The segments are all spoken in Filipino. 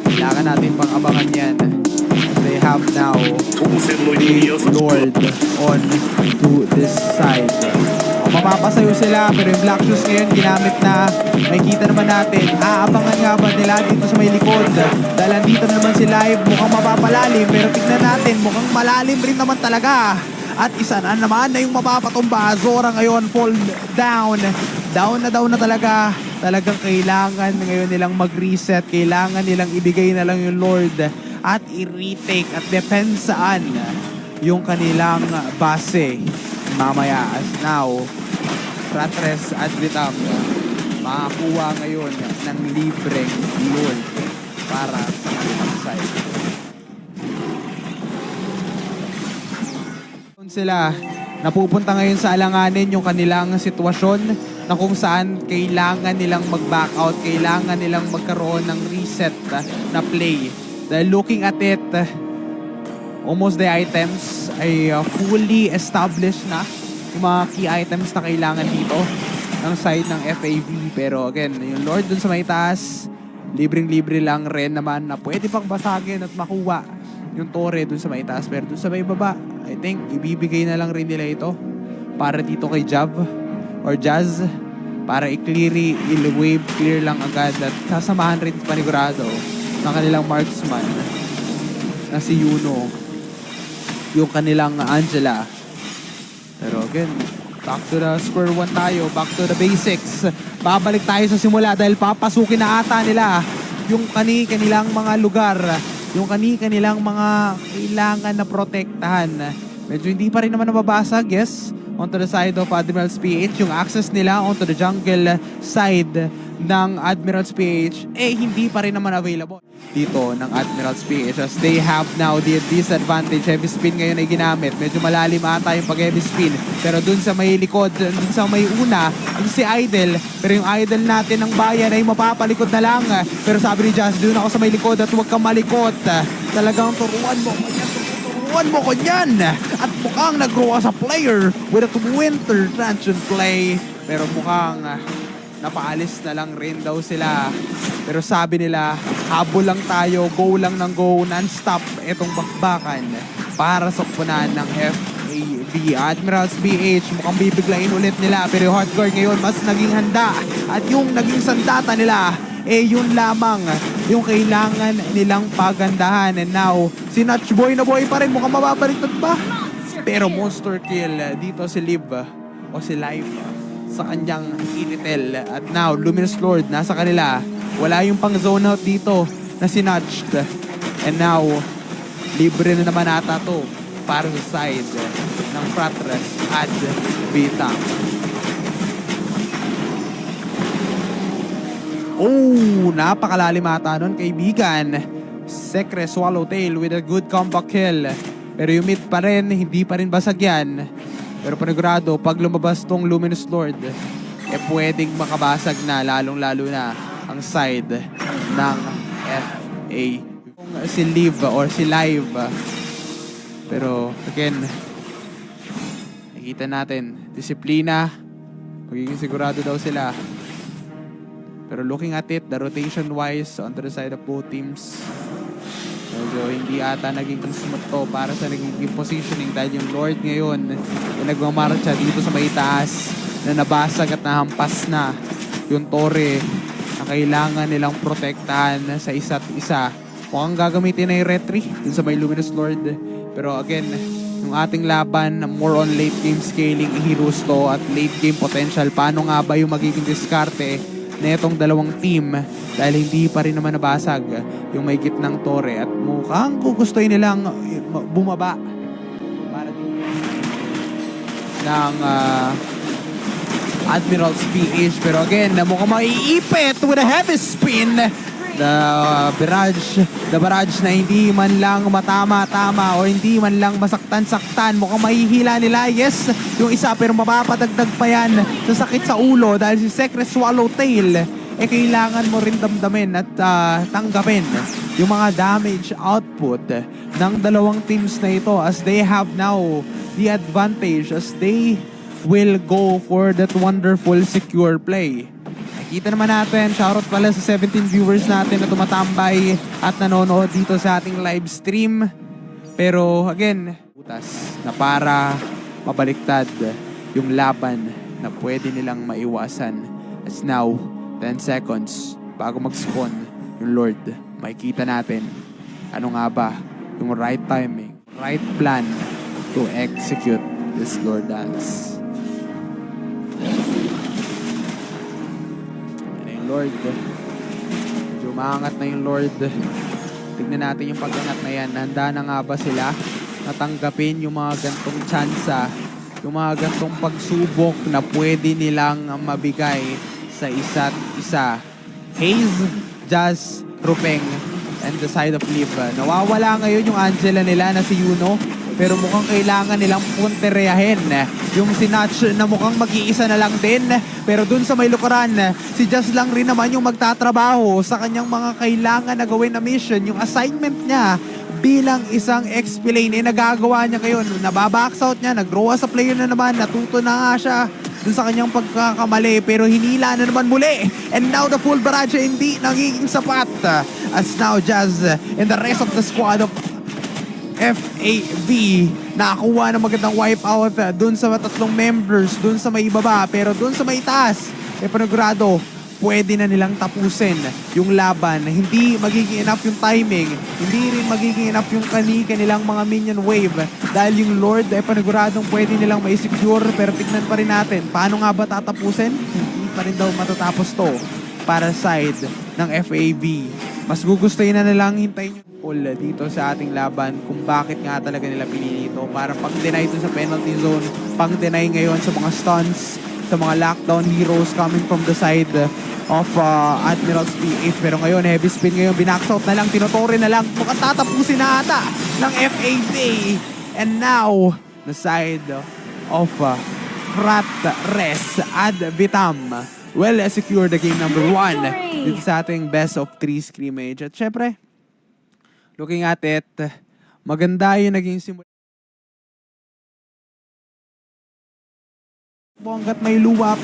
Kailangan natin pang abangan yan. They have now the Lord on to this side. Mapapasayo sila pero yung Black Shoes ngayon ginamit na. May kita naman natin. Aabangan nga ba nila dito sa may likod? Dahil andito na naman si Live. Mukhang mapapalalim pero tignan natin. Mukhang malalim rin naman talaga. At isa na naman na yung mapapatumba. Zora ngayon fall down. Down na talaga. Talagang kailangan ngayon nilang mag-reset. Kailangan nilang ibigay na lang yung Lord at i-retake at depensaan yung kanilang base. Mamaya as now, Fratres at Vitam makakuha ngayon ng libreng Lord para sa kanilang side. Sila napupunta ngayon sa alanganin yung kanilang sitwasyon na kung saan kailangan nilang mag-back out, kailangan nilang magkaroon ng reset na play. Dahil looking at it, almost the items ay fully established na yung mga key items na kailangan dito ng side ng FAV. Pero again, yung Lord dun sa may taas, libreng-libre lang rin naman na pwede pang basagin at makuha yung Torre dun sa may taas. Pero dun sa may baba, I think ibibigay na lang rin nila ito para dito kay Jav or Jazz para i-wave clear lang agad at sasamahan rin panigurado ng kanilang marksman na si Yuno, yung kanilang Angela. Pero again, back to the square one tayo, back to the basics. Babalik tayo sa simula dahil papasukin na ata nila yung kanilang mga lugar, yung kanilang mga kailangan na protektahan. Medyo hindi pa rin naman nababasag, yes, onto the side of Admiral's PH. Yung access nila onto the jungle side ng Admiral's PH, hindi pa rin naman available dito ng Admiral's PH as they have now the disadvantage. Heavy spin ngayon ay ginamit. Medyo malalim ata yung pag-heavy spin. Pero dun sa may likod, dun sa may una, dun si Idol. Pero yung Idol natin ng bayan ay mapapalikod na lang. Pero sabi ni Jazz, dun ako sa may likod at huwag kang malikot. Talagang turuan mo ko yan. At mukhang nag-grow as a player with a winter transient play. Pero mukhang napaalis na lang rin daw sila. Pero sabi nila, habol lang tayo, go lang ng go, non-stop itong bakbakan para sa punan ng FAV. Admiral's BH, mukhang bibiglain ulit nila. Pero yung Heartguard ngayon, mas naging handa. At yung naging sandata nila, yun lamang yung kailangan nilang pagandahan. And now, si Notchboy na boy pa rin, mukhang mababaliktad pa. Pero monster kill dito si Liv o si Live sa kanyang Initel. At now, Luminous Lord nasa kanila. Wala yung pang zone out dito na sinatched. And now, libre na naman ata to para sa side ng Fratres at Vita. Oh, napakalalim ata nun, kaibigan. Sekre Swallowtail with a good comeback kill. Pero yung mid pa rin, hindi pa rin basag yan. Pero panigurado, pag lumabas tong Luminous Lord, pwedeng makabasag na, lalong-lalo na ang side ng FA. Kung si Liv or si Live. Pero, again, nakikita natin, disiplina, magiging sigurado daw sila. Pero looking at it, the rotation-wise, on the side of both teams, medyo hindi ata naging smooth to para sa naging positioning dahil yung Lord ngayon yung nagmamarcha dito sa may taas na nabasag at nahampas na yung Torre na kailangan nilang protektahan sa isa't isa. Mukhang gagamitin na yung retry dun sa may Luminous Lord. Pero again, yung ating laban, more on late game scaling heroes to at late game potential. Paano nga ba yung magiging diskarte na itong dalawang team dahil hindi pa rin naman nabasag yung may gitnang Torre at mukhang gugustuhin nilang bumaba para dito ng Admiral's PH. Pero again, mukhang maiipit with a heavy spin. The barrage na hindi man lang matama-tama o hindi man lang masaktan-saktan. Mukhang mahihila nila. Yes, yung isa pero mapapadagdag pa yan sa sakit sa ulo dahil si Sekre Swallowtail kailangan mo rin damdamin at tanggapin yung mga damage output ng dalawang teams na ito as they have now the advantage as they will go for that wonderful secure play. Nakita naman natin, shoutout pala sa 17 viewers natin na tumatambay at nanonood dito sa ating live stream. Pero again, butas na para mabaliktad yung laban na pwede nilang maiwasan. As now, 10 seconds bago mag-spawn yung Lord. Makikita natin ano nga ba yung right timing, right plan to execute this Lord Dance. Lord. Medyo umaangat na yung Lord. Tignan natin yung pag-angat na yan. Handa na nga ba sila natanggapin yung mga gantong tsansa, yung mga gantong pagsubok na pwede nilang mabigay sa isa't isa. Haze, Jazz, Rupeng, and the side of Liv. Nawawala ngayon yung Angela nila na si Yuno. Pero mukhang kailangan nilang puntereyahin yung si Natch na mukhang mag-iisa na lang din. Pero dun sa may lukuran, si Jazz lang rin naman yung magtatrabaho sa kanyang mga kailangan na gawin na mission. Yung assignment niya bilang isang XP lane, nagagawa niya ngayon. Nababox out niya, nag-grow as a player na naman, natuto na nga siya dun sa kanyang pagkakamali. Pero hinila na naman muli. And now the full barrage hindi nagiging sapat. As now Jazz and the rest of the squad of FAV nakakuha ng magandang wipeout dun sa tatlong members, dun sa may ibaba, pero dun sa may taas, panigurado, pwede na nilang tapusin yung laban. Hindi magiging enough yung timing, hindi rin magiging enough yung kanilang mga minion wave dahil yung Lord ay paniguradong pwede nilang mai-secure. Pero tignan pa rin natin, paano nga ba tatapusin? Hindi pa rin daw matatapos to para side ng FAV. Mas gugustuhin na nilang hintayin yung call dito sa ating laban kung bakit nga talaga nila pinili ito para pang-deny ito sa penalty zone, pang-deny ngayon sa mga stuns, sa mga lockdown heroes coming from the side of Admiral's PH. Pero ngayon, heavy spin ngayon, binax-out na lang, tinutore na lang, mukhang tatapusin na ata ng FAV. And now, the side of Frat Res Ad Vitam well secure the game number 1 dito sa ating best of 3 scrimmage. At syempre, looking at it, maganda yung naging simula. Hanggat may lupa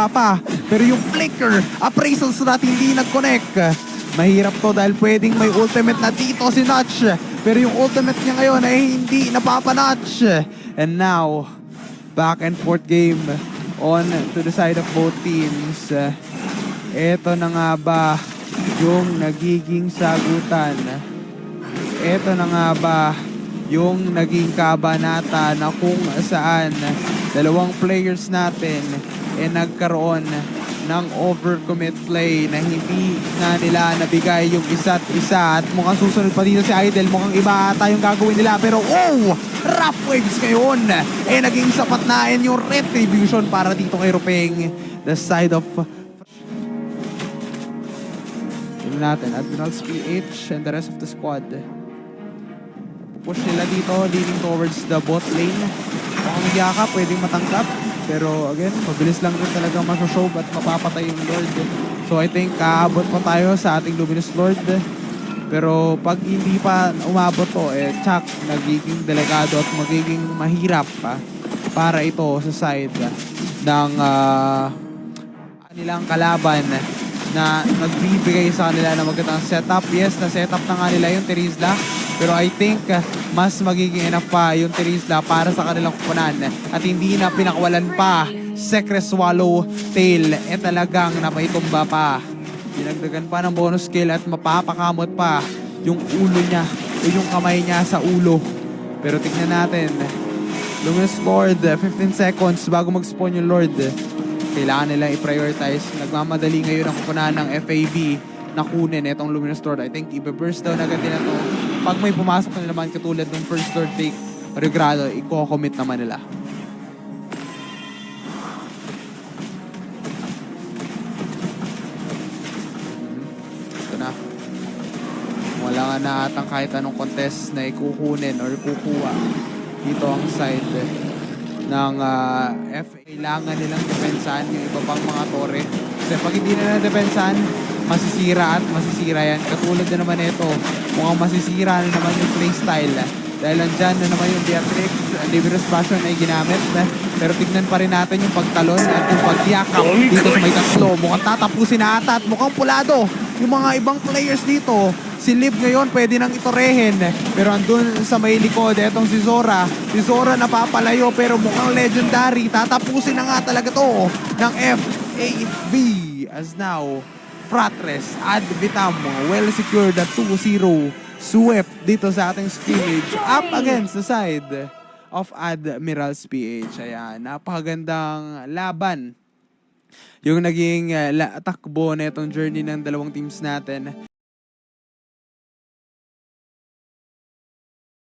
pa. Pero yung flicker, appraisal slot hindi nag-connect. Mahirap to dahil pwedeng may ultimate na dito si Notch. Pero yung ultimate niya ngayon ay hindi napapanotch. And now, back and forth game on to the side of both teams. Ito na nga ba yung nagiging sagutan? Ito na nga ba yung naging kabanata na kung saan dalawang players natin nagkaroon ng overcommit play na hindi na nila nabigay yung isa't isa at mukhang susunod pa dito si Idol, mukhang iba ata yung gagawin nila pero rough waves ngayon naging sapat na yung retribution para dito kay Rupeng, the side of natin, Admiral's PH and the rest of the squad. Push nila dito, leading towards the bot lane. Mukhang magyakap, pwedeng matanggap. Pero again, mabilis lang rin talaga masoshow at mapapatay yung Lord. So I think kaabot pa tayo sa ating Luminous Lord. Pero pag hindi pa umabot to, tsak, nagiging delikado at magiging mahirap pa para ito sa side ng kanilang kalaban na nagbibigay sa kanila na magandang setup. Yes, na-setup na nga nila yung Terizla. Pero I think mas magiging enough pa yung Terizla para sa kanilang kupunan. At hindi na pinakawalan pa Secret Swallow Tail. Talagang napaitumba pa. Dinagdagan pa ng bonus skill at mapapakamot pa yung ulo niya o yung kamay niya sa ulo. Pero tignan natin. Luminous Lord, 15 seconds bago mag-spawn yung Lord. Kailangan nilang i-prioritize. Nagmamadali ngayon ang kupunan ng FAV na kunin itong Luminous Lord. I think i-burst down agad nila to. Pag may pumasok na naman katulad ng first Lord take, Regrado, i-commit naman nila. Ito na. Wala nga na atang kahit anong contest na ikukunin or kukuha. Dito ang side ng FA. Kailangan nilang depensahan yung iba pang mga tore. Kasi pag hindi na depensahan, masisira at masisira yan. Katulad na naman ito, mukhang masisira na naman yung playstyle. Dahil andyan na naman yung Beatrix, Liberous Passion ay ginamit. Pero tignan pa rin natin yung pagtalon at yung pagyakap dito sa may tatlo. Mukhang tatapusin na ata at mukhang pulado yung mga ibang players dito. Si Liv ngayon pwede nang itorehin. Pero andun sa may likod, etong si Zora. Si Zora napapalayo pero mukhang legendary. Tatapusin na nga talaga to ng FAV. As now, Fratres, Ad Vitam, well secured at 2-0. Swept dito sa ating scrimmage up against the side of Admirals PH. Ayan, napakagandang laban yung naging takbo na itong journey ng dalawang teams natin.